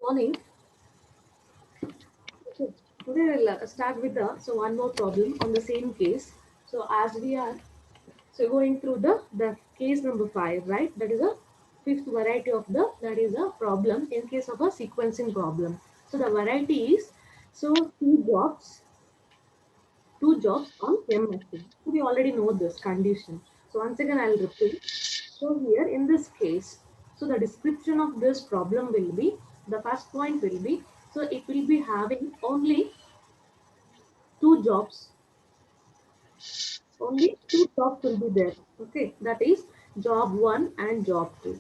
Morning. Okay. Today we'll start with the one more problem on the same case. So as we are going through the case number 5, right? That is a fifth variety of the that is a problem in case of a sequencing problem. So the variety is two jobs on M machine. So we already know this condition. So once again I'll repeat. So here in this case, so the description of this problem will be, the first point will be, so it will be having two jobs, only two jobs will be there. Okay, that is job 1 and job 2.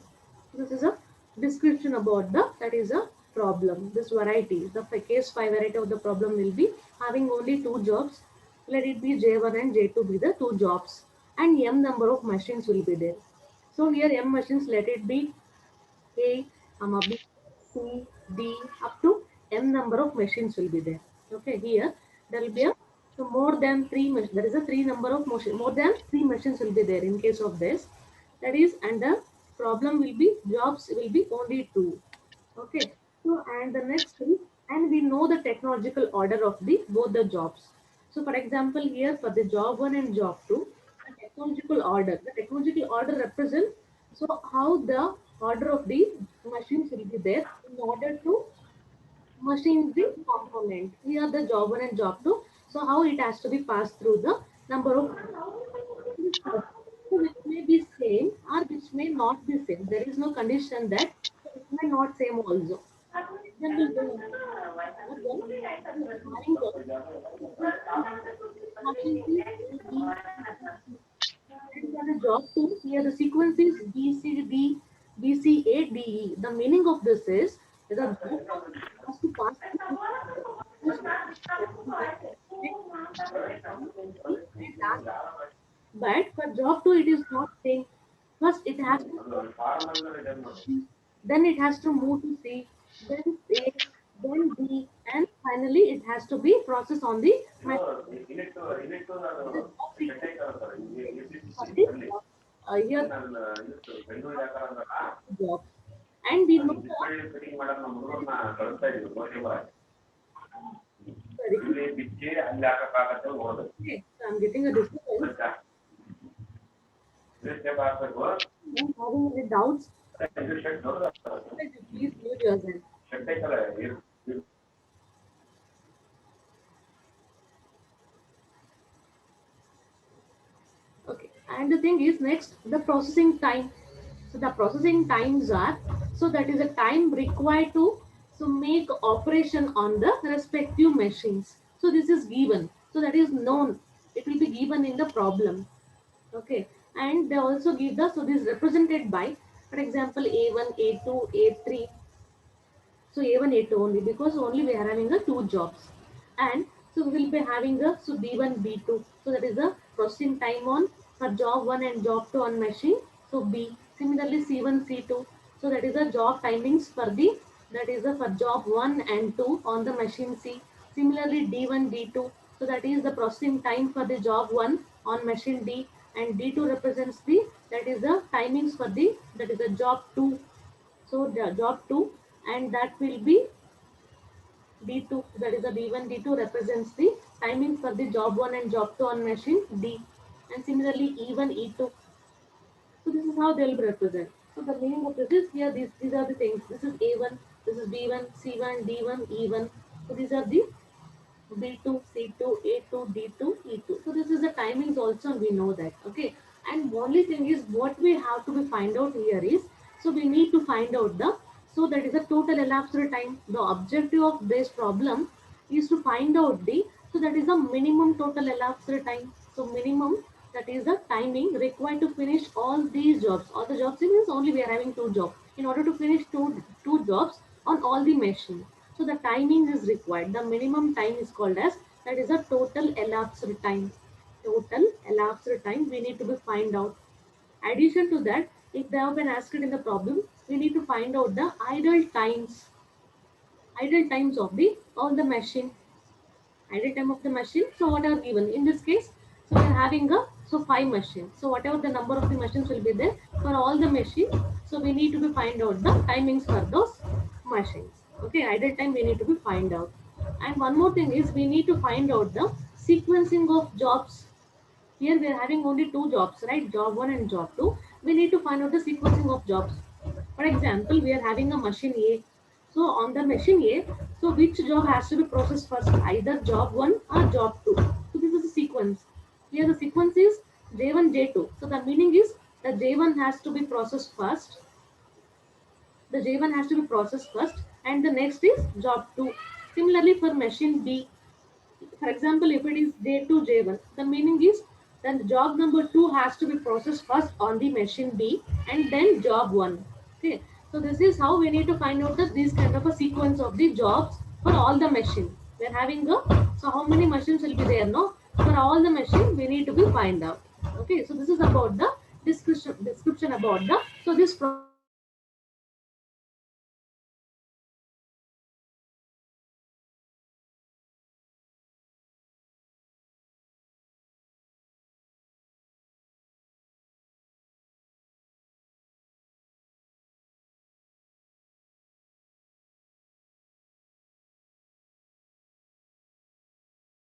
This is a description about the that is a problem. This variety, the case 5 variety of the problem will be having only two jobs. Let it be J1 and J2 be the two jobs, and M number of machines will be there. So here M machines, let it be A, B, C, D, up to N number of machines will be there. Okay, here there will be a so more than three machines. There is a three number of machines. More than three machines will be there in case of this. That is, and the problem will be jobs will be only two. Okay. So and the next thing, and we know the technological order of the both the jobs. So for example, here for the job one and job two, the technological order. The technological order represents so how the order of the machines will be there in order to machine the component. Here the job one and job two. So how it has to be passed through the number of so which may be same or which may not be same. There is no condition that it may not same also. Example, then having machine is A, B, and for the job two, here the sequence is B, C, D, B, C, A, D, E. The meaning of this is that the job has to pass through this and last. But for job two, it is not same. First, it has to then it has to move to C, then A, then B, and finally it has to be processed on the here jobs. And we know okay, so I'm getting a disturbance. I'm having any doubts. Please mute yourself. Okay, and the thing is next the processing time. So the processing times are so that is a time required to make operation on the respective machines. So this is given. So that is known. It will be given in the problem. Okay, and they also give the so this is represented by, for example, A1, A2, A3. So A1, A2 only because only we are having the two jobs. And so we will be having the so B1, B2. So that is the processing time on for job 1 and job 2 on machine. So B. Similarly C1, C2. So that is the job timings for the that is the for job 1 and 2 on the machine C. Similarly D1, D2. So that is the processing time for the job 1 on machine D, and D2 represents the that is the timings for the that is the job 2. So the job 2, and that will be D2, that is the D1, D2 represents the timing for the job 1 and job 2 on machine D, and similarly E1, E2. So this is how they will represent. So the meaning of this is here, these are the things. This is A1, this is B1, C1, D1, E1. So these are the B2, C2, A2, D2, E2. So this is the timings also, we know that. Okay. And only thing is what we have to be find out here is, so we need to find out the, so that is the total elapsed time. The objective of this problem is to find out the, so that is the minimum total elapsed time. So minimum, that is the timing required to finish all these jobs. All the jobs means only we are having two jobs. In order to finish two jobs on all the machine. So the timing is required. The minimum time is called as that is a total elapsed time. Total elapsed time we need to be find out. Addition to that, if they have been asked in the problem, we need to find out the idle times of the all the machine, idle time of the machine. So what are given in this case? So we are having a so five machines. So whatever the number of the machines will be there for all the machines. So we need to be find out the timings for those machines. Okay, idle time we need to be find out. And one more thing is we need to find out the sequencing of jobs. Here we are having only two jobs, right? Job 1 and job 2. We need to find out the sequencing of jobs. For example, we are having a machine A. So on the machine A, so which job has to be processed first? Either job 1 or job 2. So this is a sequence. Here the sequence is J1, J2. So the meaning is that J1 has to be processed first, the J1 has to be processed first, and the next is job 2. Similarly for machine B, for example, if it is J2, J1, the meaning is then the job number 2 has to be processed first on the machine B and then job 1. Okay, so this is how we need to find out that this kind of a sequence of the jobs for all the machine. We are having a, so how many machines will be there, no? For all the machine, we need to be find out. Okay, so this is about the description about the, so this processing time is required for the sequencing of the jobs on the machine A, machine B, machine C, machine D, and machine E. So this is about the description about the sequencing of the jobs on the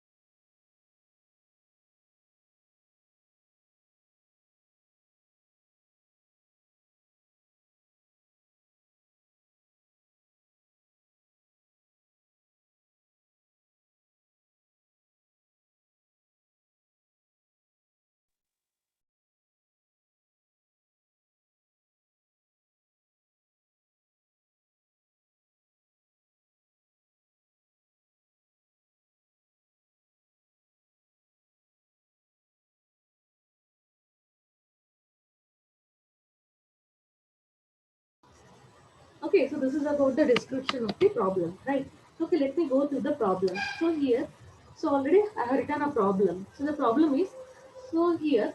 machine A, machine B, machine C, machine D, and machine E. Okay, so this is about the description about the sequencing of the jobs on the machine A, machine B, machine C, machine D, and machine E. Okay, so this is about the description of the problem, right? Okay, let me go through the problem. So here, so already I have written a problem. So the problem is, so here,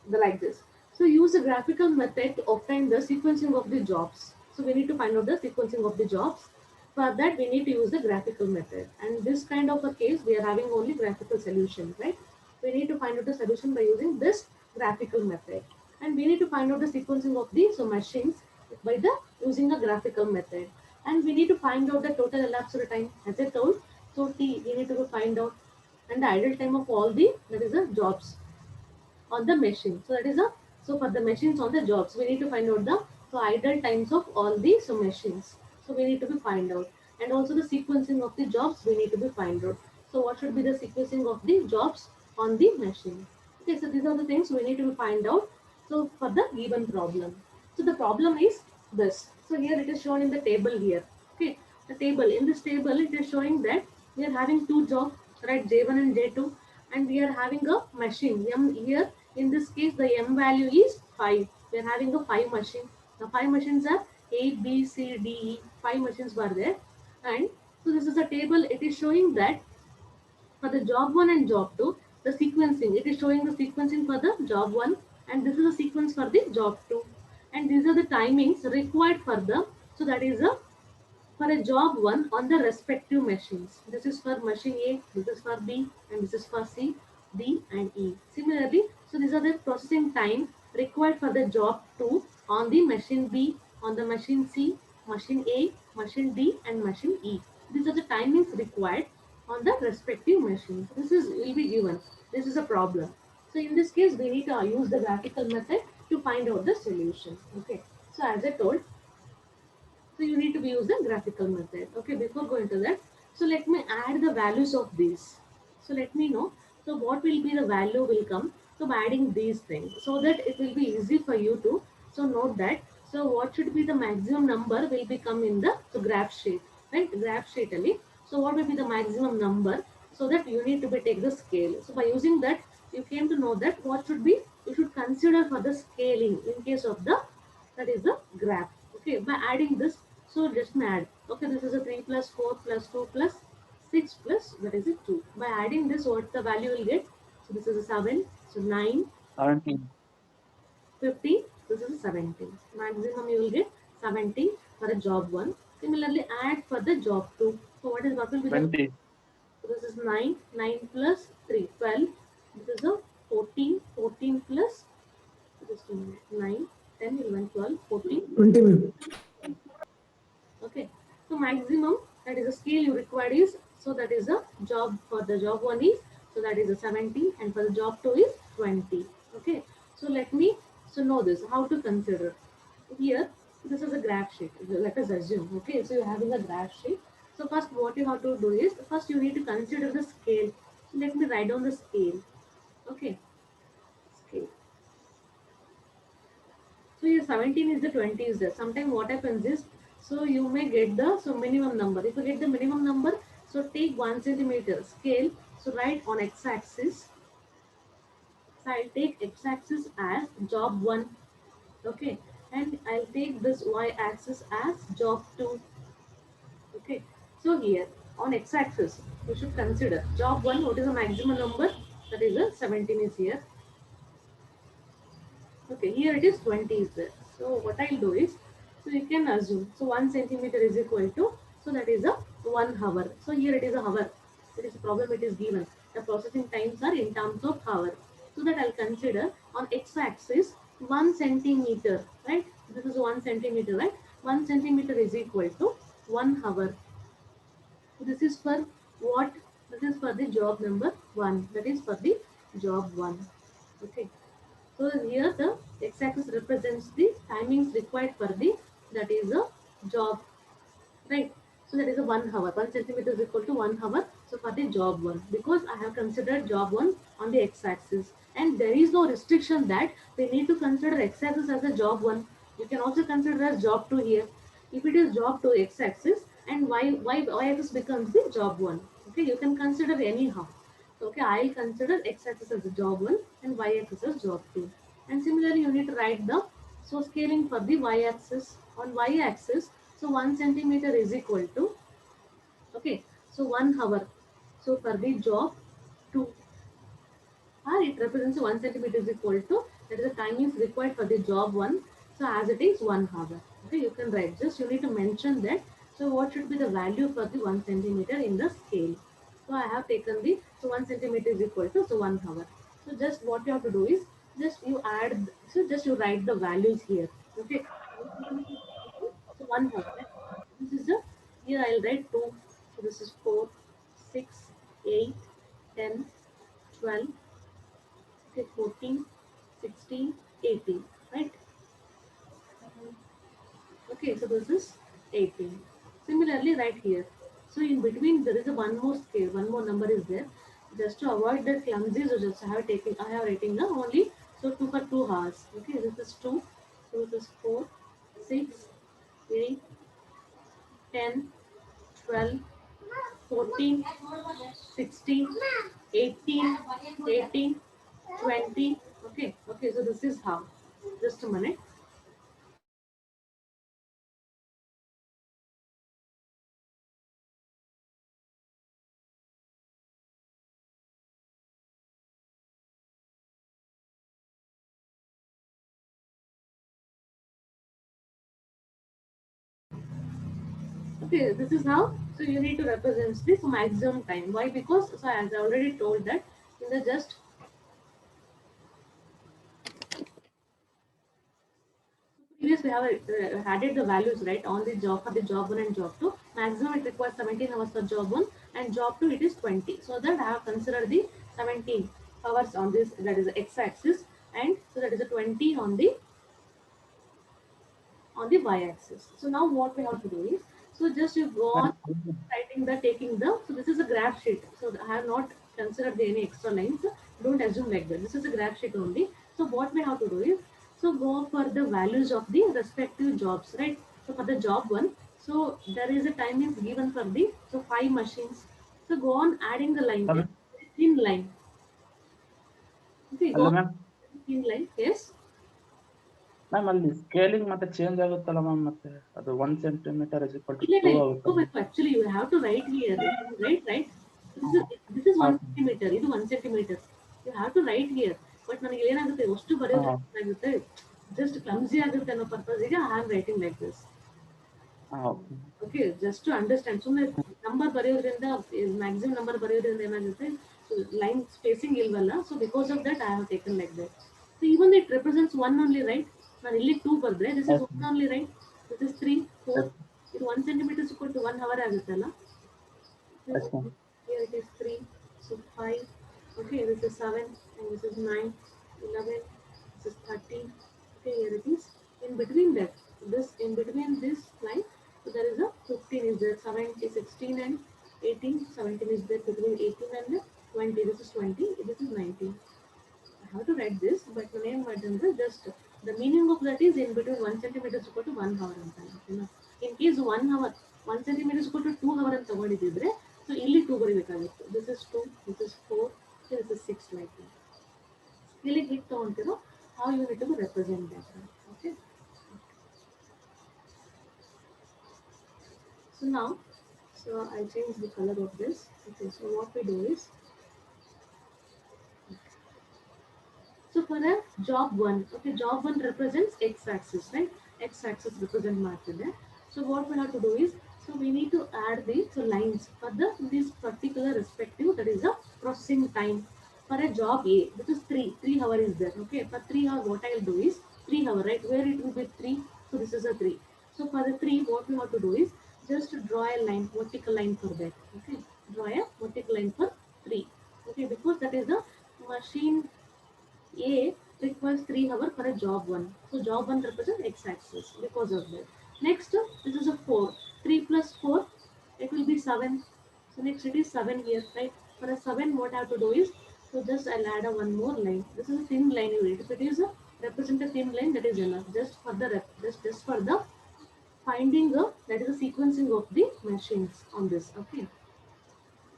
the like this. So use a graphical method to obtain the sequencing of the jobs. So we need to find out the sequencing of the jobs. For that, we need to use the graphical method. And this kind of a case, we are having only graphical solution, right? We need to find out the solution by using this graphical method. And we need to find out the sequencing of the so machines by the using a graphical method. And we need to find out the total elapsed time. As I told, so T, we need to find out and the idle time of all the that is the jobs on the machine. So that is a, so for the machines on the jobs, we need to find out the so idle times of all the so machines. So we need to be find out, and also the sequencing of the jobs we need to be find out. So what should be the sequencing of the jobs on the machine? Okay, so these are the things we need to find out. So for the given problem, so the problem is this. So here it is shown in the table here. Okay, the table in this table it is showing that we are having two jobs, right? J1 and J2, and we are having a machine M here. In this case, the M value is 5. We are having a 5 machine. The 5 machines are A, B, C, D, E. 5 machines were there. And so this is a table. It is showing that for the job 1 and job 2, the sequencing, it is showing the sequencing for the job 1 and this is a sequence for the job 2. And these are the timings required for the, so that is a for a job 1 on the respective machines. This is for machine A, this is for B, and this is for C, D, and E. Similarly, so these are the processing time required for the job 2 on the machine B, on the machine C, machine A, machine D, and machine E. These are the timings required on the respective machines. This is will be given. This is a problem. So in this case, we need to use the graphical method to find out the solution. Okay. So as I told, so you need to use the graphical method. Okay, before going to that, so let me add the values of these. So let me know. So what will be the value will come from adding these things so that it will be easy for you to so note that. So what should be the maximum number will become in the so graph sheet, right? Graph sheet only. So what will be the maximum number so that you need to be take the scale. So by using that, you came to know that what should be you should consider for the scaling in case of the that is the graph. Okay, by adding this, so just add. Okay, this is a 3 plus 4 plus 2 plus 6 plus that is a 2. By adding this, what the value will get? So this is a 7, so 9, 17, 15, this is a 17. Maximum you will get 17 for a job 1. Similarly, add for the job 2. So what will be the, 20, so this is 9, 9 plus 3, 12. This is a 14, 14 plus just a minute, 9, 10, 11, 12, 14. 20 minutes. Okay. So So maximum, that is a scale you required is, so that is a job for the job 1 is, so that is a 70, and for the job 2 is 20. Okay, so let me so know this how to consider. Here this is a graph sheet, let us assume. Okay, so you're having a graph sheet. So first what you have to do is, first you need to consider the scale. So let me write down the scale. Okay, scale. So your 17 is the 20 is there. Sometimes what happens is, so you may get the so minimum number. If you get the minimum number, so take 1 centimeter scale. So write on x-axis. So I'll take x-axis as job 1. Okay, and I'll take this y-axis as job 2. Okay, so here on x-axis you should consider job 1. What is the maximum number? That is a 17 is here. Okay, here it is 20 is there. So what I'll do is, so you can assume, so 1 centimeter is equal to, so that is a 1 hour. So here it is a hour. It is a problem, it is given. The processing times are in terms of hour. So that I'll consider on x-axis 1 centimeter, right? This is 1 centimeter, right? 1 centimeter is equal to 1 hour. So this is for what? This is for the job number 1. That is for the job 1. Okay. So here the x-axis represents the timings required for the, that is a job, right? So that is a 1 hour. 1 centimeter is equal to 1 hour. So for the job 1, because I have considered job 1 on the x-axis, and there is no restriction that we need to consider x-axis as a job 1. You can also consider as job 2 here. If it is job 2 x-axis and y-axis becomes the job 1. Okay, you can consider anyhow. Okay, I'll consider x-axis as a job 1 and y-axis as job 2. And similarly, you need to write the, so scaling for the y-axis. On y-axis, so 1 centimeter is equal to, okay, so 1 hour. So for the job 2, it represents 1 centimeter is equal to, that is the time is required for the job 1. So as it is 1 hour. Okay, you can write, just you need to mention that. So what should be the value for the 1 centimeter in the scale? So I have taken the, so 1 centimeter is equal to, so 1 hour. So just what you have to do is, just you add, so just you write the values here. Okay, 1 centimeter is equal to, so 1 hour. Right? This is the, here I'll write 2. So this is 4, 6, 8, 10, 12, okay, 14, 16, 18, right? Okay, so this is 18. Similarly, right here. So in between there is a one more scale, one more number is there. Just to avoid the clumsy, so just I have written the only, so 2 for 2 hours. Okay, this is 2. So this is 4, 6, 8, 10, 12, 14, 16, 18, 18, 20. Okay, okay, so this is how. Just a minute. Okay, this is how. So you need to represent this maximum time. Why? Because, so as I already told that in the just previous we have added the values right on the job for the job 1 and job 2. Maximum it requires 17 hours for job 1 and job 2 it is 20. So that I have considered the 17 hours on this, that is the x-axis, and so that is a 20 on the y-axis. So now what we have to do is, so just you go on writing the, taking the, so this is a graph sheet. So I have not considered any extra lines. Don't assume like that. This is a graph sheet only. So what we have to do is, so go for the values of the respective jobs, right? So for the job 1, so there is a time is given for the, so 5 machines. So go on adding the line, Hello, thin line. Okay, go hello on ma'am. thin line. Yes. Ma'am ಅಲ್ಲಿ scaling ಮತ್ತೆ change ಆಗುತ್ತಲ್ಲ ma'am, ಮತ್ತೆ ಅದು 1 centimeter is equal to ಇಲ್ಲ 2 ಇಲ್ಲ ಆಗುತ್ತಲ್ಲ. actually you have to write here, right. This is 1 ಹಾಂ centimeter, ಇದು 1 centimeter. You have to write here. But ನನಗೆ ಏನಾಗುತ್ತೆ ಅಷ್ಟು ಬರೆಯೋದು ಹಾಂ ಏನಾಗುತ್ತೆ, ಜಸ್ಟ್ ಕ್ಲಮ್ಸಿ ಆಗುತ್ತೆ ಅನ್ನೋ ಪರ್ಪಸ್ಗೆ I am writing like this. ಹಾಂ okay. Okay, just to understand. ಸುಮ್ಮನೆ ನಂಬರ್ ಬರೆಯೋದ್ರಿಂದ, ಮ್ಯಾಕ್ಸಿಮಮ್ ನಂಬರ್ ಬರೆಯೋದ್ರಿಂದ ಏನಾಗುತ್ತೆ, ಲೈನ್ ಸ್ಪೇಸಿಂಗ್ ಇಲ್ವಲ್ಲ. So because of that I have taken like that. So even it represents 1 only, right? ನಾನು ಇಲ್ಲಿ 2 ಬರೆದ್ರೆ this is okay 1 only, right? This is 3, 4. Yes ಇದು 1 centimeter is equal to 1 hour ಆಗುತ್ತಲ್ಲ. Yes, ma'am. Here it is 3, so 5. Okay, this is 7, and this is 9, 11, this is 13. Okay, here it is. In between that, this in between this line, so there is a 15 is there, 17, 16 and 18. 17 is there between 18 and 20. This is 20. This is 19. I have to write this, but the name just the meaning of that is in between 1 centimeter is equal to 1 hour ಅಂತ ಓಕೆನಾ. In case 1 hour 1 centimeter is equal to 2 hour ಅಂತ ತಗೊಂಡಿದ್ರೆ so ಇಲ್ಲಿ 2 ಬರೀಬೇಕಾಗಿತ್ತು. This is 2, this is 4, this is 6 like that. ಇಲ್ಲಿ ಹೀಗೆ ತಗೊಂತಿರೋ how you need to represent that. Okay. So now, so I'll change the color of this. Okay, so what we do is, so for a job 1, okay, job 1 represents x-axis, right? X-axis represent marked. So what we have to do is, so we need to add the so lines for the this particular respective, that is the processing time for a job A, which is 3 hour is there. Okay, for 3 hour, what I will do is 3 hour, right? Where it will be 3, so this is a 3. So for the 3, what we have to do is just draw a line, vertical line for that. Okay, draw a vertical line for 3. Okay, because that is the machine A requires 3 hours for a job 1. So job 1 represents x-axis because of that. Next, this is a 4. 3 plus 4, it will be 7. So next it is 7 here, right? For a 7, what I have to do is, so just I'll add a one more line. This is a thin line you read. If it is a represent a thin line, that is enough. Just for the just for the finding the, that is the sequencing of the machines on this. Okay.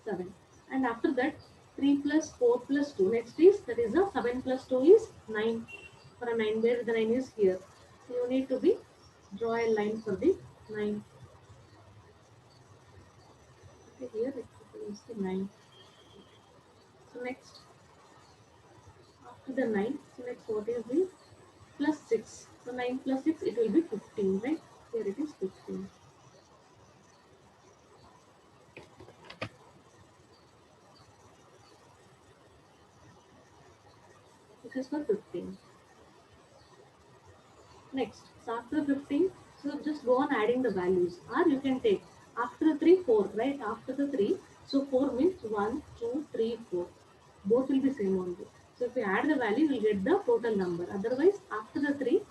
7. And after that, 3 plus 4 plus 2. Next is, that is a 7 plus 2 is 9. For a 9, where the 9 is here. So you need to be draw a line for the 9. Okay, here it is the 9. So next, after the 9, so next what is the plus 6. So 9 plus 6, it will be 15, right? Here it is 15. This is for 15. Next, so after 15, so just go on adding the values. Or you can take after 3, 4, right? After the 3, so 4 means 1, 2, 3, 4. Both will be same only. So if you add the value, you will get the total number. Otherwise, after the 3,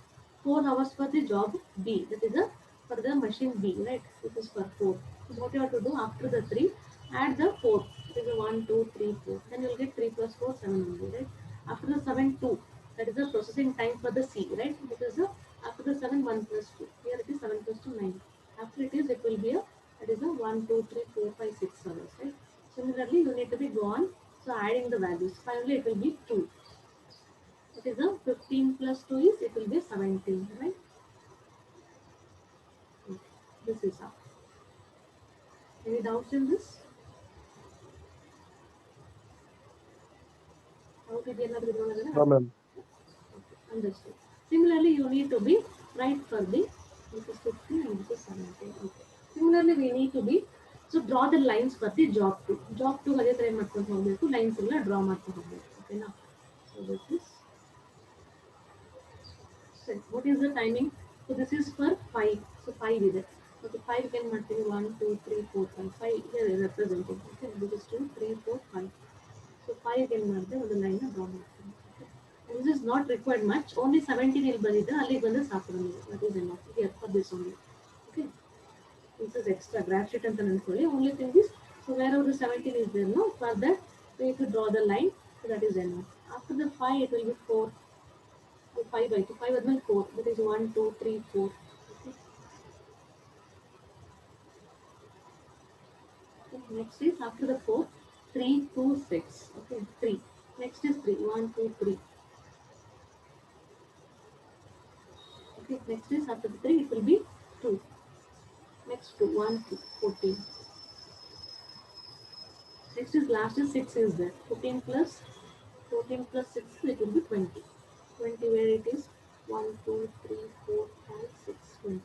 4 hours for the job B. That is a for the machine B, right? This is for 4. So what you have to do after the 3, add the 4. It is a 1, 2, 3, 4. Then you will get 3 plus 4, 7 only, right? After the 7, 2. That is the processing time for the C, right? Because the after the 7, 1 plus 2. Here it is 7 plus 2, 9. After it will be a, that is a 1, 2, 3, 4, 5, 6 hours, right? Similarly, you need to be gone. So adding the values. Finally, it will be 2. It is a 15 plus 2 is, it will be 17, right? Okay. This is how. Any doubts in this? How did you No, ma'am. understood? Similarly, you need to be right for the, this is 15 and this is 17. Okay. Similarly, we need to be, so draw the lines for the job 2. Job 2 ಅದೇ ತರ ಏನು ಮಾಡ್ಕೊಂಡು ಹೋಗಬೇಕು, lines ಎಲ್ಲ draw ಮಾಡ್ಕೊಂಡು ಹೋಗಬೇಕು. ಓಕೆನಾ? So this is, so what is the timing? So this is for 5. So 5 is it. Okay, 5 can marking 1, 2, 3, 4, 5. 5 here is represented. Okay, this is 2, 3, 4, 5. So 5 can mark the line draw ಮಾಡ್ತೀನಿ. Okay. And this is not required much. Only 17 will ಬಂದಿದೆ, ಅಲ್ಲಿಗೆ ಬಂದ್ರೆ ಸಾಕು ನಮಗೆ. That is enough. Here for this only. Okay. This is extra graph sheet ಅಂತ ಅನ್ಕೊಳ್ಳಿ. Only thing is, so wherever the 17 is there, no, for that we need to draw the line. So that is enough. After the 5, it will be 4. 5 by 2, 5 admal 4, that is 1, 2, 3, 4. Okay. Okay. Next is after the 4, 3, 2, 6. Okay, 3. Next is 3, 1, 2, 3. Okay, next is after the 3, it will be 2. Next 2, 1, 2, 14. Next is last is 6 is there. 14 plus 6, it will be 20. 20 where it is 1, 2, 3, 4, 5, 6, 20.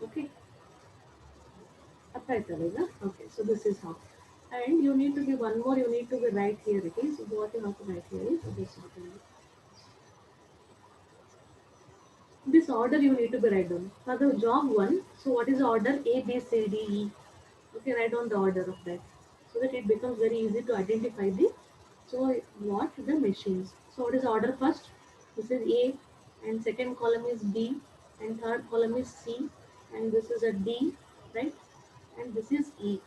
Okay. Okay, so this is how. And you need to be one more, you need to be right here. It is what you have to write here is this. This order you need to be write down. For the job one, so what is the order A, B, C, D, E? Okay, write down the order of that so that it becomes very easy to identify the so what the machines. So what is the order first? This is A, and second column is B, and third column is C, and this is a D, right? And this is E.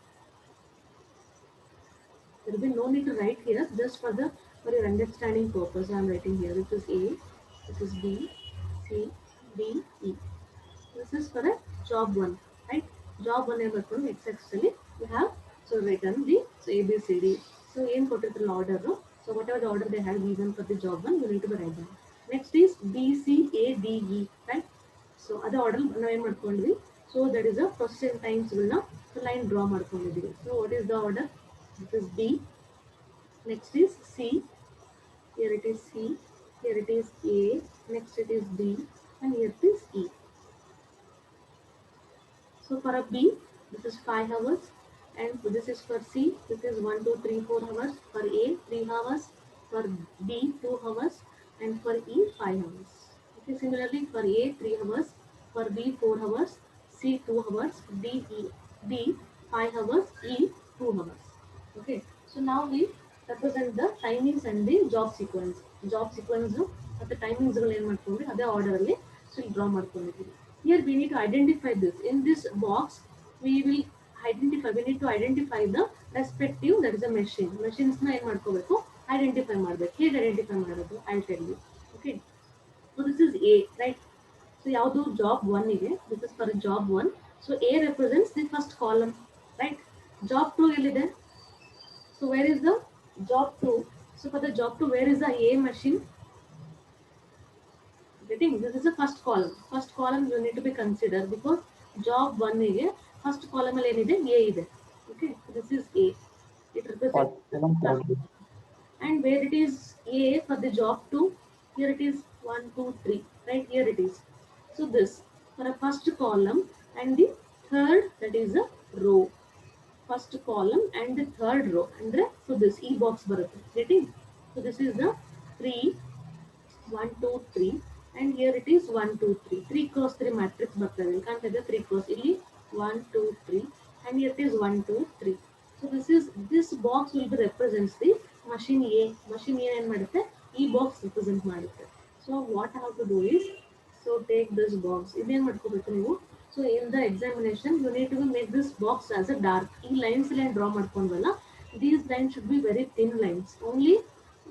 There will be no need to write here, just for your understanding purpose. I am writing here. This is A, this is B, C, D, E. This is for a job one, right? Job one ever X actually you have so written the so A B C D. So aim particular order. No? So whatever the order they have given for the job one, you need to write down. Next is B C A D E, right? So other order now aim ಮಾಡ್ಕೊಂಡ್ವಿ. So that is a processing times will now the line draw ಮಾಡ್ಕೊಂಡಿದ್ದೀವಿ. So what is the order? This is B. Next is C. Here it is C. Here it is A. Next it is B. And here it is E. So for a B, this is 5 hours, and this is for C, this is 1, 2, 3, 4 hours, for A, 3 hours, for B, 2 hours, and for E, 5 hours. Okay, similarly for A, 3 hours, for B, 4 hours, C, 2 hours, D, 5 hours, E, 2 hours. Okay, so now we represent the timings and the job sequence. Job sequence ಮತ್ತು ಟೈಮಿಂಗ್ಸ್ಗಳು ಏನು ಮಾಡ್ಕೊಂಡ್ವಿ ಅದೇ ಆರ್ಡರಲ್ಲಿ so ಇಲ್ಲಿ draw ಮಾಡ್ಕೊಂಡಿದ್ದೀವಿ. Here we need to identify this. In this box, we need to identify the respective that is a machine. Machines na ಏನು ಮಾಡ್ಕೋಬೇಕು identify ಮಾಡಬೇಕು. ಹೇಗೆ ಐಡೆಂಟಿಫೈ ಮಾಡೋದು I'll tell you. Okay. So this is A, right? So ಯಾವುದು job one ಇದೆ. This is for job one. So A represents the first column, right? Job 2 ಎಲ್ಲಿದೆ? So where is the job 2? So for the job 2, where is the A machine? Getting this is the first column. First column you need to be considered because job 1 ಗೆ first column ಅಲ್ಲಿ ಏನಿದೆ A ಇದೆ. Okay, so this is A. It represents the first column. And where it is A for the job 2, here it is 1, 2, 3. Right here it is. So this for a first column and the third that is a row. First column and the third row. And so this E box ಬರುತ್ತೆ. Getting? So this is the 3 1, 2, 3, and here it is 1, 2, 3. 3 cross 3 matrix ಬರ್ತದೆ. You can't take the 3 cross. ಇಲ್ಲಿ 1, 2, 3, and here it is 1, 2, 3. So this box will be represents the machine A. Machine A ಏನು ಮಾಡುತ್ತೆ? ಈ box represent ಮಾಡುತ್ತೆ. So what I have to do is, so take this box. ಇದೇನು ಮಾಡ್ಕೋಬೇಕು ನೀವು? So in the examination, you need to make this box as a dark. ಈ lines line draw ಮಾಡ್ಕೊಂಡ್ವಲ್ಲ, these lines should be very thin lines. Only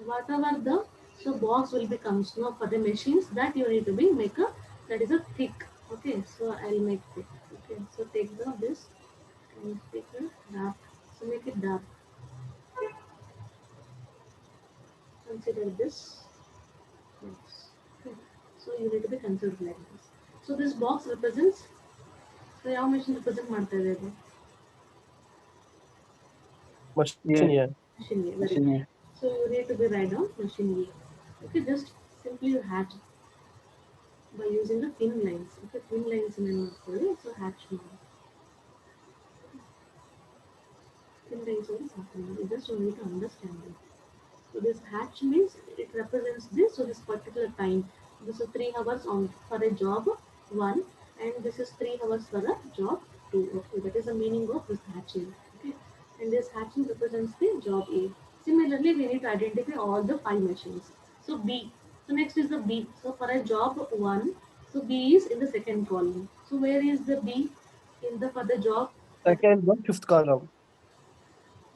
whatever the so box will become now for the machines that you need to be make a that is a thick. Okay, so I'll make thick. Okay, so take the this and take the dark. So make it dark. Consider this. Yes. Okay. So you need to be considered like this. So this box represents. So ಯಾವ machine represent ಮಾಡ್ತಾ ಇದೆ ಇದು? A. Machine, yeah. Machine A. Very Machine good. A. So you need to be write down machine A. Okay, just simply hatch by using the thin lines. Okay, thin lines in an so hatch ಮಾಡಿ. Thin lines is happening. You just need to understand it. So this hatch means it represents this. So this particular time. This is 3 hours on for a job 1, and this is 3 hours for a job 2. Okay, that is the meaning of this hatching. Okay, and this hatching represents the job A. Similarly, we need to identify all the 5 machines. So B. So next is the B. So for a job 1, so B is in the second column. So where is the B in the for the job? Second one, fifth column.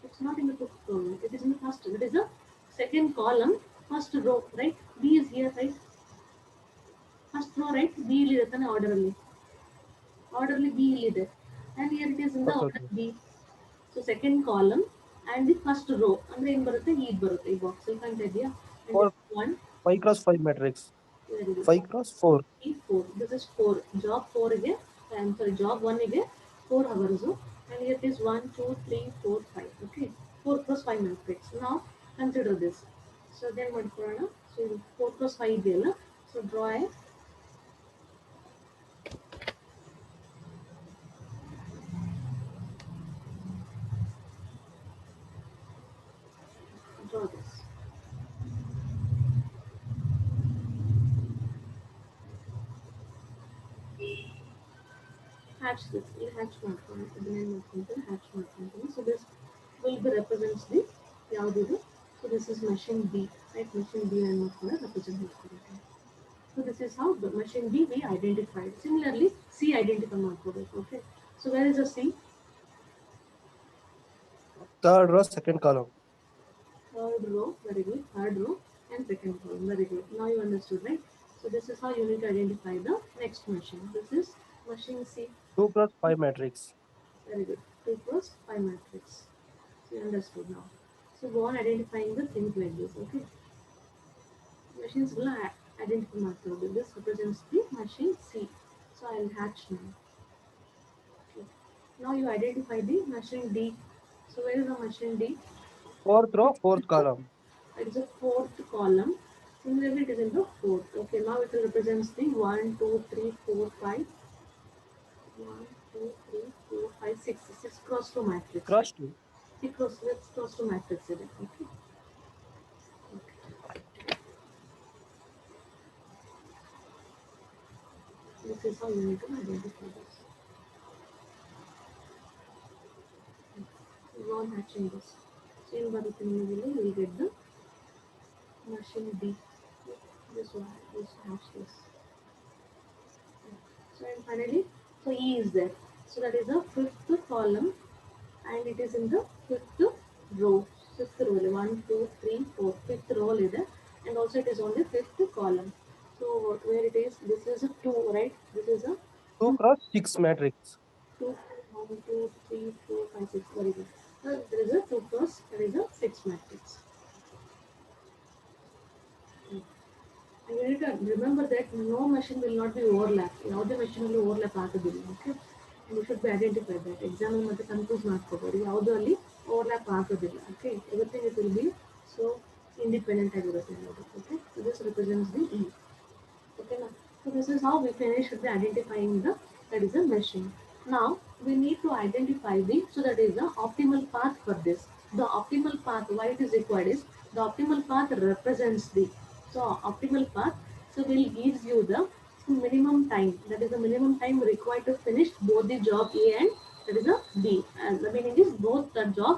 It's not in the fifth column. It is in the first. It is the second column, first row, right? B is here, right? First row, right? B ಇಲ್ಲಿರುತ್ತೆ order ಅಲ್ಲಿ. Order ಅಲ್ಲಿ B ಇಲ್ಲಿದೆ. And here it is in the Okay, order okay. B. So second column and the first row. ಅಂದ್ರೆ ಏನು ಬರುತ್ತೆ? ಇದು ಬರುತ್ತೆ ಈ box ಅಲ್ಲಿ ಕಾಣ್ತಾ ಇದೆಯಾ? And Four, this one, 5 cross 5 matrix. very good. 5 cross 4. 4. This is 4. Job 4 ಗೆ, I'm sorry, job 1 ಗೆ 4 hours. And here it is 1, 2, 3, 4, 5. Okay. 4 plus 5 matrix. Now consider this. So then ಮಾಡ್ಕೊಳ್ಳೋಣ. So 4 plus 5 ಇದೆಯಲ್ಲ. So draw this. hatch this. ಇಲ್ಲಿ hatch ಮಾಡ್ಕೊಂಡು ಇದನ್ನೇನು ಮಾಡ್ಕೊಂತೀನಿ hatch ಮಾಡ್ಕೊಂತೀನಿ. So this will be represents the ಯಾವುದಿದು. So this is machine B, right? Machine B ಅನ್ನು ಕೂಡ represent ಮಾಡ್ಕೊಬೇಕು. So this is how the machine B we identified. Similarly, C identify ಮಾಡ್ಕೋಬೇಕು. Okay. So where is the C? Third row, second column. Third row, very good. Third row and second column, very good. Now you understood, right? So this is how you need to identify the next machine. This is machine C. 2 cross 5 matrix. Very good. 2 cross 5 matrix. So you understood now. So go on identifying the things like this. Okay. Machines will identify marker. This represents the machine C. So I'll hatch now. Okay. Now you identify the machine D. So where is the machine D? Fourth row, fourth column. It is a fourth column. Similarly, it is in the fourth. Okay, now it represents the 1, 2, 3, 4, 5. 1, 2, 3, 4, 5, 6. 6 cross 2 matrix. Cross 2. 6 cross 2 matrix. Okay. This is how you need to identify this. Go on hatching this. So in Bharatini, you will get the machine D. This one, this hatch this. So and finally, so E is there. So that is the fifth column, and it is in the fifth row. Fifth row, 1, 2, 3, 4. Fifth row is there, and also it is on the fifth column. So where it is, this is a 2, right? This is a 2 cross 6 matrix. 2, 1, 2, 3, 4, 5, 6. Very good. So there is a 2 cross, there is a 6 matrix. And you need to remember that no machine will not be overlapped. ಯಾವುದೇ machine will overlap ಆಗೋದಿಲ್ಲ. Okay. And you should be identified that. Exam ಮತ್ತೆ confuse ಮಾಡ್ಕೋಬೇಡಿ. ಯಾವುದು ಅಲ್ಲಿ overlap ಆಗೋದಿಲ್ಲ. Okay. Everything it will be so independent ಆಗಿರುತ್ತೆ. Okay. So this represents the E. Okay. Now, so this is how we finish the identifying that is a machine. Now we need to identify so that is the optimal path for this. The optimal path, why it is required is the optimal path represents the optimal path. So will gives you the minimum time. That is the minimum time required to finish both the job A and that is a B. And the meaning is both the job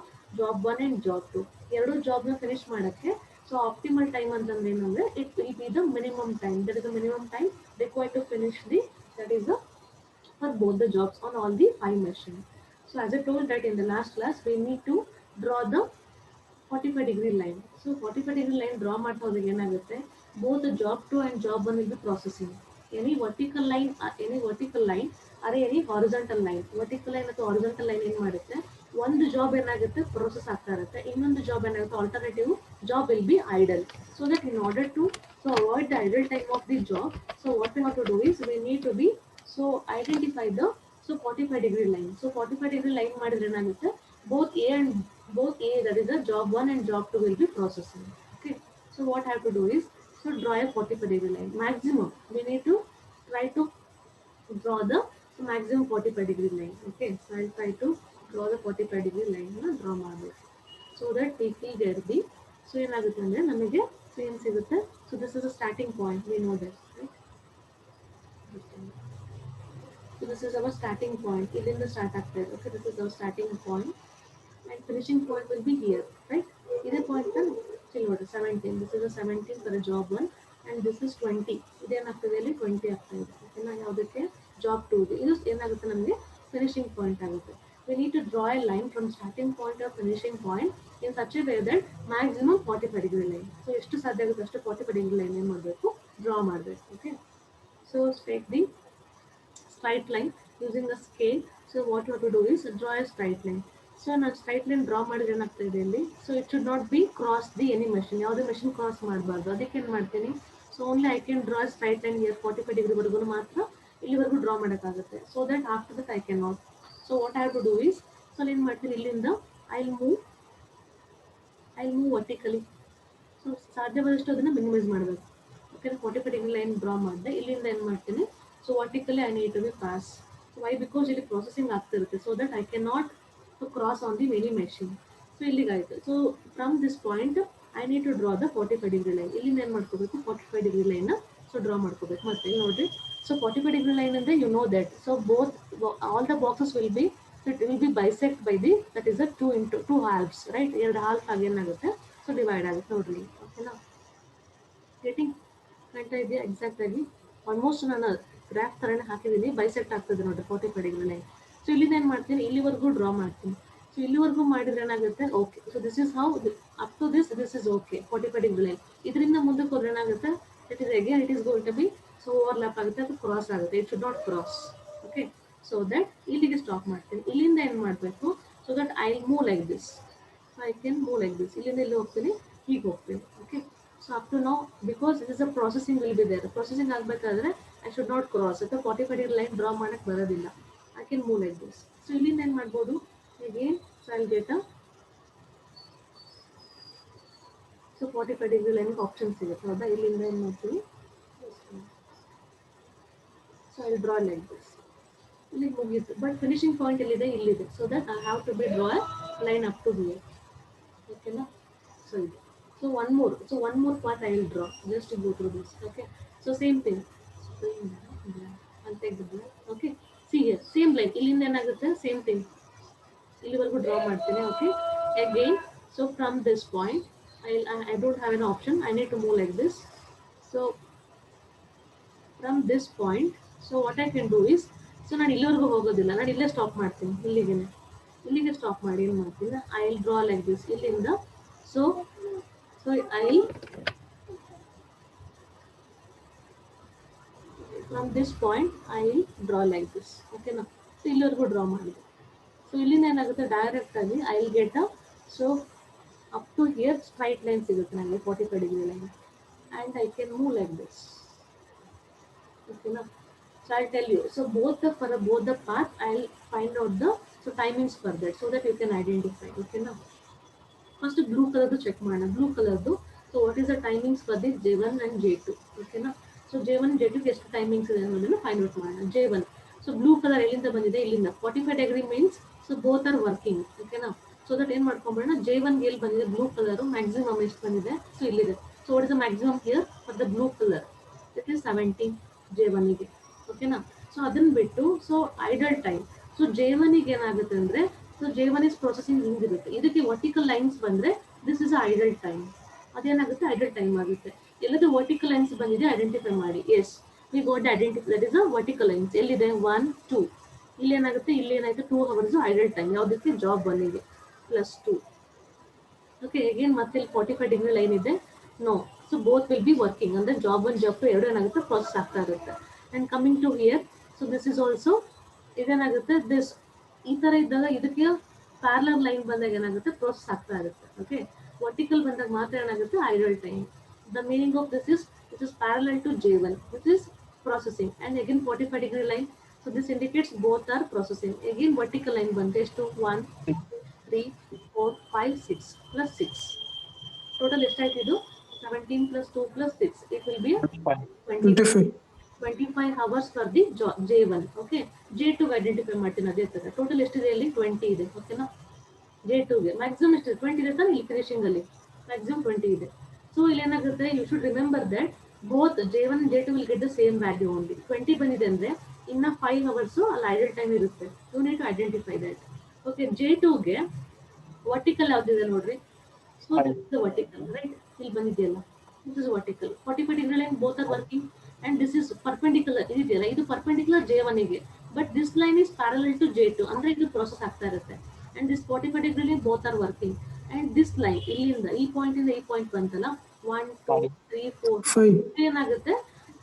1 and job 2. ಎರಡು ಜಾಬ್ನ finish ಮಾಡೋಕ್ಕೆ so optimal time ಅಂತಂದ್ರೆ ಏನಂದ್ರೆ it will be the minimum time. That is the minimum time required to finish that is for both the jobs on all the 5 machines. So as I told that in the last class, we need to draw the 45-degree line. So 45-degree line draw ಮಾಡ್ತಾ ಏನಾಗುತ್ತೆ, both the job 2 and job 1 will be processing. Any vertical line or any horizontal line. Vertical line ಅಥವಾ horizontal line ಏನು ಮಾಡುತ್ತೆ, ಒಂದು job ಏನಾಗುತ್ತೆ process ಆಗ್ತಾ ಇರುತ್ತೆ, ಇನ್ನೊಂದು ಜಾಬ್ ಏನಾಗುತ್ತೆ alternative job will be idle. So that in order to avoid the idle time of the job, so what we have to do is we need to be identify the 45-degree line. So 45-degree line ಮಾಡಿದ್ರೆ ಏನಾಗುತ್ತೆ, both A that is the job 1 and job 2 will be processing. Okay. So what I have to do is draw a 45-degree line. Maximum we need to try to draw the maximum 45-degree line. Okay. So I'll try to draw the 45-degree line draw ಮಾಡಬೇಕು. So that we will get the ಏನಾಗುತ್ತೆ ಅಂದ್ರೆ ನಮಗೆ ಏನು ಸಿಗುತ್ತೆ. So this is a starting point, we know that, right? So this is our starting point. Within the start actor. Okay, this is our starting point, and finishing point will be here, right? Either point then 17. This is a 17 for a job 1, and this is 20. Then after really 20 after. Okay, now ಯಾವುದಕ್ಕೆ job 2 ಇದು ಏನಾಗುತ್ತೆ ನಮಗೆ finishing point ಆಗುತ್ತೆ. We need to draw a line from starting point or finishing point in such a way that maximum 45-degree line. So ಎಷ್ಟು ಸಾಧ್ಯ ಆಗುತ್ತೆ ಅಷ್ಟು 45-degree line ಏನು ಮಾಡಬೇಕು, draw ಮಾಡಬೇಕು. Okay. So take the straight line using the scale. So what you have to do is draw a straight line. So now straight line draw ಮಾಡಿದ್ರೆ ಏನಾಗ್ತಾ ಇದೆ ಇಲ್ಲಿ, so it should not be cross the any machine. ಯಾವುದೇ machine cross ಮಾಡಬಾರ್ದು. ಅದಕ್ಕೆ ಏನು ಮಾಡ್ತೀನಿ, so only I can draw a straight line here 45-degree ವರೆಗೂ ಮಾತ್ರ ಇಲ್ಲಿವರೆಗೂ ಡ್ರಾ ಮಾಡೋಕ್ಕಾಗುತ್ತೆ. So that after that I cannot. So what I have to do is, so ಏನು ಮಾಡ್ತೀನಿ ಇಲ್ಲಿಂದ I'll move vertically. So ಸಾಧ್ಯವಾದಷ್ಟು ಅದನ್ನ ಮಿನಿಮೈಸ್ ಮಾಡಬೇಕು. ಓಕೆ, 45-degree ಲೈನ್ ಡ್ರಾ ಮಾಡಿದೆ. ಇಲ್ಲಿಂದ ಏನು ಮಾಡ್ತೀನಿ, so vertically I need to be pass. So why? Because ಇಲ್ಲಿ processing ಆಗ್ತಿರುತ್ತೆ, so that I cannot to cross on the many machine. So ಇಲ್ಲಿಗಾಯ್ತು. So from this point I need to draw the 45-degree line. ಇಲ್ಲಿಂದ ಏನು ಮಾಡ್ಕೋಬೇಕು, 45-degree line so draw ಮಾಡ್ಕೋಬೇಕು ಮತ್ತೆ ನೋಡ್ರಿ. So 45 degree line ಅಂದ್ರೆ you know that. So both all the boxes will be, it will be bisect by the, that is a 2 into 2 halves, right? ಎರಡು ಹಾಲ್ಫ್ ಆಗಿ ಏನಾಗುತ್ತೆ, ಸೊ ಡಿವೈಡ್ ಆಗುತ್ತೆ ನೋಡ್ರಿ. ಓಕೆನಾ, ಗೆಟಿಂಗ್ ಕಾಣ್ತಾ ಇದೆಯಾ ಎಕ್ಸಾಕ್ಟ್ ಆಗಿ? ಆಲ್ಮೋಸ್ಟ್ ನಾನು ಗ್ರಾಫ್ ಥರನೇ ಹಾಕಿದ್ದೀನಿ, ಬೈಸೆಕ್ಟ್ ಆಗ್ತದೆ ನೋಡ್ರಿ 45 degree ಲೈನ್. ಸೊ ಇಲ್ಲಿಂದ ಏನು ಮಾಡ್ತೀನಿ, ಇಲ್ಲಿವರೆಗೂ ಡ್ರಾ ಮಾಡ್ತೀನಿ. ಸೊ ಇಲ್ಲಿವರೆಗೂ ಮಾಡಿದ್ರೆ ಏನಾಗುತ್ತೆ, okay. So this is how up to this is okay 45 degree line. ಇದರಿಂದ ಮುಂದಕ್ಕೆ ಹೋದ್ರೆ ಏನಾಗುತ್ತೆ, it is again it is going to be, so overlap ಆಗುತ್ತೆ, ಅದು ಕ್ರಾಸ್ ಆಗುತ್ತೆ. It should not cross. Okay, so that ಇಲ್ಲಿಗೆ ಸ್ಟಾಪ್ ಮಾಡ್ತೀನಿ. ಇಲ್ಲಿಂದ ಏನು ಮಾಡಬೇಕು, so that I move like this. So I can move like this. ಇಲ್ಲಿಂದ ಇಲ್ಲಿ ಹೋಗ್ತೀನಿ, ಹೀಗೆ ಹೋಗ್ತೀನಿ. Okay, so up to now because it is a processing will be there. Processing ಆಗಬೇಕಾದ್ರೆ ಐ ಶುಡ್ ನಾಟ್ ಕ್ರಾಸ್, ಅಥವಾ 45 degree ಲೈನ್ ಡ್ರಾ ಮಾಡಕ್ಕೆ ಬರೋದಿಲ್ಲ. I can move like this. So ಇಲ್ಲಿಂದ ಏನು ಮಾಡ್ಬೋದು again, so I get a, so 45 degree line option ಸಿಗುತ್ತೆ ಹೌದಾ. ಇಲ್ಲಿಂದ ಏನು ಮಾಡ್ತೀವಿ, so I draw like this. ಇಲ್ಲಿ ಮುಗೀತು, ಬಟ್ ಫಿನಿಶಿಂಗ್ ಪಾಯಿಂಟ್ ಎಲ್ಲಿದೆ, ಇಲ್ಲಿದೆ. So that I have to be draw line up to here. ಓಕೆನಾ, ಸೊ ಇದು. So one more part I will draw just to go through this. Okay, so same thing. I'll take the black. Okay, see here, same line. Illinda ಏನಾಗುತ್ತೆ, same thing. ಇಲ್ಲಿವರೆಗೂ draw ಮಾಡ್ತೀನಿ. Okay, again, so from this point, I don't have an option. I need to move like this. So from this point, so what I can do is, so ನಾನು ಇಲ್ಲಿವರೆಗೂ ಹೋಗೋದಿಲ್ಲ, ನಾನು ಇಲ್ಲೇ stop ಮಾಡ್ತೀನಿ. ಇಲ್ಲಿಗೆ stop ಮಾಡಿ ಏನು ಮಾಡ್ತೀನಿ, I will draw like this ಇಲ್ಲಿಂದ. So I'll from this point I'll draw like this. Okay now, so ಇಲ್ಲಿವರೆಗೂ ಡ್ರಾ ಮಾಡಿದೆ. ಸೊ ಇಲ್ಲಿಂದ ಏನಾಗುತ್ತೆ, ಡೈರೆಕ್ಟ್ ಆಗಿ I will get a, so up to here straight line ಸಿಗುತ್ತೆ ನನಗೆ 45 degree line, and I can move like this. ಓಕೆನಾ, so I tell you, so for both the path I'll find out the so timings for that, so that you can identify. ಓಕೆನಾ, first blue ಕಲರ್ದು check ಮಾಡೋಣ. Blue ಕಲರ್ದು, so what is the timings for this J1 and J2. ಓಕೆನಾ, so J1 J2 ಎಷ್ಟು timings ಇದೆ ಅನ್ನೋದನ್ನು find out ಮಾಡೋಣ. J1, so blue colour ಎಲ್ಲಿಂದ ಬಂದಿದೆ, ಇಲ್ಲಿಂದ 45 degree means, so both are working. ಓಕೆನಾ, ಸೊ ದಟ್ ಏನು ಮಾಡ್ಕೊಂಬೋಣ, J1 ಎಲ್ಲಿ ಬಂದಿದೆ ಬ್ಲೂ ಕಲರು, ಮ್ಯಾಕ್ಸಿಮಮ್ ಎಷ್ಟು ಬಂದಿದೆ, ಸೊ ಇಲ್ಲಿದೆ. So what is the maximum here for the blue colour, it is 17 J1ಗೆ. ಓಕೆನಾ, ಸೊ ಅದನ್ನು ಬಿಟ್ಟು, ಸೊ ಐಡಲ್ ಟೈಮ್, ಸೊ J1ಗೆ ಏನಾಗುತ್ತೆ ಅಂದರೆ, ಸೊ J1 ಇಸ್ ಪ್ರೊಸೆಸಿಂಗ್ ಹಿಂಗಿರುತ್ತೆ. ಇದಕ್ಕೆ ವರ್ಟಿಕಲ್ ಲೈನ್ಸ್ ಬಂದರೆ ದಿಸ್ ಇಸ್ ಐಡಲ್ ಟೈಮ್. ಅದೇನಾಗುತ್ತೆ, ಐಡಲ್ ಟೈಮ್ ಆಗುತ್ತೆ. ಎಲ್ಲದು ವರ್ಟಿಕಲ್ ಲೈನ್ಸ್ ಬಂದಿದೆ ಐಡೆಂಟಿಫೈ ಮಾಡಿ. Yes, we got identify, that is a vertical lines. ಎಲ್ಲಿದೆ, 1 2. ಇಲ್ಲಿ ಏನಾಗುತ್ತೆ, ಇಲ್ಲಿ ಏನಾಯ್ತು 2 hours ಐಡಲ್ ಟೈಮ್. ಯಾವುದಕ್ಕೆ, ಜಾಬ್ 1ಗೆ +2. ಓಕೆ, ಅಗೇನ್ ಮತ್ತೆ ಇಲ್ಲಿ 45 degree ಲೈನ್ ಇದೆ, no. So both will be working, ಅಂದರೆ ಜಾಬ್ 1 ಜಾಬ್ 2 ಎರಡು ಏನಾಗುತ್ತೆ, ಪ್ರಾಸೆಸ್ ಆಗ್ತಾ ಇರುತ್ತೆ. And coming to here, so this is also, ಇದೇನಾಗುತ್ತೆ, ದಿಸ್ ಈ ಥರ ಇದ್ದಾಗ ಇದಕ್ಕೆ ಪ್ಯಾರಲಲ್ ಲೈನ್ ಬಂದಾಗ ಏನಾಗುತ್ತೆ, ಪ್ರೋಸೆಸ್ ಆಗ್ತಾ ಇರುತ್ತೆ. ಓಕೆ, ವರ್ಟಿಕಲ್ ಬಂದಾಗ ಮಾತ್ರ ಏನಾಗುತ್ತೆ, idle time. The meaning of this is, it is parallel to J1, which is processing. And again 45 degree line, so this indicates both are processing. Again vertical line ಬಂತು, ಎಷ್ಟು, 1 2 3 4 5 6 plus 6, total ಎಷ್ಟಾಯ್ತು ಇದು, 17 plus 2 plus 6, it will be 25 hours for the J1. Okay, J2 identify ಮಾಡ್ತೀನಿ ಅದೇ ಥರ. Total ಎಷ್ಟಿದೆ ಇಲ್ಲಿ, 20 ಇದೆ. ಓಕೆನಾ, J2ಗೆ ಮ್ಯಾಕ್ಸಿಮಮ್ ಎಷ್ಟಿದೆ, 20 ಇದೆ ತಾನೆ, ಇಲ್ಲಿ ಫಿನಿಶಿಂಗ್ ಅಲ್ಲಿ ಮ್ಯಾಕ್ಸಿಮಮ್ 20 ಇದೆ. ಸೊ ಇಲ್ಲಿ ಏನಾಗುತ್ತೆ, you should remember that both J1 and J2 will get the same value only. 20 ಬಂದಿದೆ ಅಂದರೆ ಇನ್ನ 5 hours ಅಲ್ಲಿ ಐಡಲ್ ಟೈಮ್ ಇರುತ್ತೆ. You need to identify that. Okay, J2ಗೆ ವರ್ಟಿಕಲ್ ಯಾವ್ದಿದೆ ನೋಡ್ರಿ, so this is the vertical, right, ಇಲ್ಲಿ ಬಂದಿದೆಯಲ್ಲ, this is vertical. 45 degree line both are working, and this is perpendicular, ಇದೆಯಲ್ಲ, ಇದು ಪರ್ಪೆಂಡಿಕ್ಯುಲರ್ J1ಗೆ, but this line is parallel to J2, ಅಂದ್ರೆ ಇದು ಪ್ರೋಸೆಸ್ ಆಗ್ತಾ ಇರುತ್ತೆ. And this 45 degree line both are working, and this line ಇಲ್ಲಿಂದ ಈ point ಇಂದ ಈ ಪಾಯಿಂಟ್ ಬಂತಲ್ಲ, 1 2 3 4 5 ಏನಾಗುತ್ತೆ,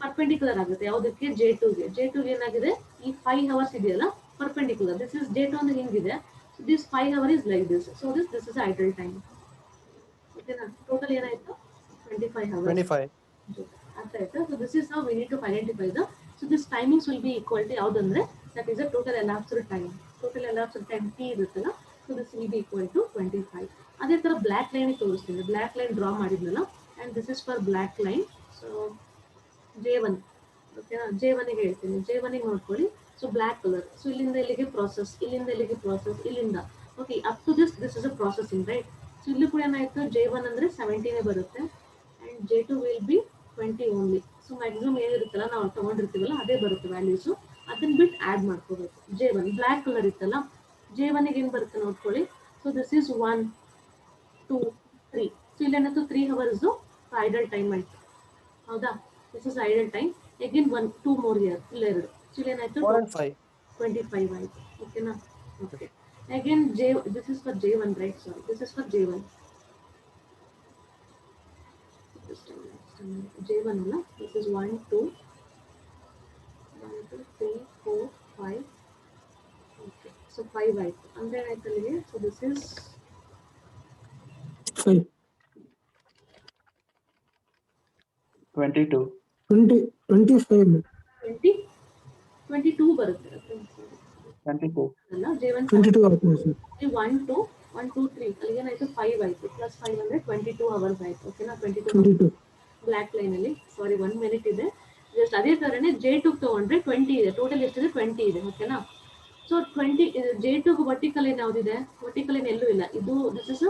ಪರ್ಪೆಂಡಿಕ್ಯುಲರ್ ಆಗುತ್ತೆ. ಯಾವುದಕ್ಕೆ, J2ಗೆ ಏನಾಗಿದೆ, ಈ 5 hours ಇದೆಯಲ್ಲ ಪರ್ಪೆಂಡಿಕ್ಯುಲರ್. ದಿಸ್ ಇಸ್ J2 ಅಂದ್ರೆ ಹಿಂಗಿದೆ, this 5 hours is like this, so this is idle time. ಓಕೆನಾ, ಟೋಟಲ್ ಏನಾಯ್ತು, 25 hours. 25. ಅರ್ಥ ಆಯ್ತಾ. So this is how we need to identify the, so this timings will be equal to ಯಾವುದಂದ್ರೆ, that is a total elapsed time. Total elapsed time T ಇರುತ್ತಲ್ಲ, so this will be equal to 25. ಅದೇ ಥರ black line ತೋರಿಸ್ತೀನಿ. Black line draw ಮಾಡಿದ್ನಲ್ಲ, and this is for black line. So J1, ಓಕೆನಾ, J1ಗೆ ಹೇಳ್ತೀನಿ. J1ಗೆ ನೋಡ್ಕೊಳ್ಳಿ, so black colour. So ಇಲ್ಲಿಂದ ಇಲ್ಲಿಗೆ ಪ್ರಾಸೆಸ್, ಇಲ್ಲಿಂದ ಇಲ್ಲಿಗೆ ಪ್ರಾಸೆಸ್, ಇಲ್ಲಿಂದ okay up to this is a processing, right. So ಇಲ್ಲಿ ಕೂಡ ಏನಾಯ್ತು, J1 ಅಂದರೆ 17 ಬರುತ್ತೆ, and J2 will be 20 only. So maximum ಏನಿರುತ್ತಲ್ಲ ನಾವು ತಗೊಂಡಿರ್ತೀವಲ್ಲ ಅದೇ ಬರುತ್ತೆ ವ್ಯಾಲ್ಯೂಸು. ಅದನ್ನ ಬಿಟ್ಟು ಆ್ಯಡ್ ಮಾಡ್ಕೋಬೇಕು. J1 ಬ್ಲ್ಯಾಕ್ ಕಲರ್ ಇತ್ತಲ್ಲ, J1 ಗೆ ಏನು ಬರುತ್ತೆ ನೋಡ್ಕೊಳ್ಳಿ. So this is 1 2 3. ಸೊ ಇಲ್ಲೇನಾಯ್ತು 3 ಅವರ್ಸ್ ಐಡಲ್ ಟೈಮ್ ಆಯ್ತು, ಹೌದಾ? This is idle time. Again 1 2 more year, ಇಲ್ಲ 2. So ಇಲ್ಲೇನಾಯ್ತು 4 and 5. 25 ಆಯ್ತು. ಓಕೆನಾ? Okay. Again this is for J1, right? Sorry, this is for J1. J1 ಅಲ್ಲ, this is 1 2 3 4 5. ಓಕೆ, ಸೊ 5 ಆಯ್ತು. ಅಂದ್ರೆ ಏನಾಯ್ತು ಅಲ್ಲಿಗೆ? So this is 5 22. 20 25 20 22 ಬರುತ್ತೆ. 22. ಅಲ್ಲ, J1 22 ಆಗ್ತದೆ ಸರ್. 1 2 1 2 3 ಅಲ್ಲಿಗೆ ಏನಾಯ್ತು 5 ಆಯ್ತು. ಪ್ಲಸ್ 5 ಅಂದ್ರೆ 22 ಅವರ್ಸ್ ಆಯ್ತು. ಓಕೆನಾ? 22 ಬ್ಲ್ಯಾಕ್ ಲೈನ್ ಅಲ್ಲಿ. ಸಾರಿ, 1 ಮಿನಿಟ್ ಇದೆ ಜಸ್ಟ್. ಅದೇ ತರನೇ J2 ತಗೊಂಡ್ರೆ 20 ಇದೆ. ಟೋಟಲ್ ಎಷ್ಟಿದೆ? 20 ಇದೆ. ಓಕೆನಾ? ಸೊ 20 J2 ವರ್ಟಿಕಲ್ ಲೈನ್ ಯಾವ್ದಿದೆ? ವರ್ಟಿಕಲ್ ಲೈನ್ ಎಲ್ಲೂ ಇಲ್ಲ. ಇದು ದಿಸ್ ಇಸ್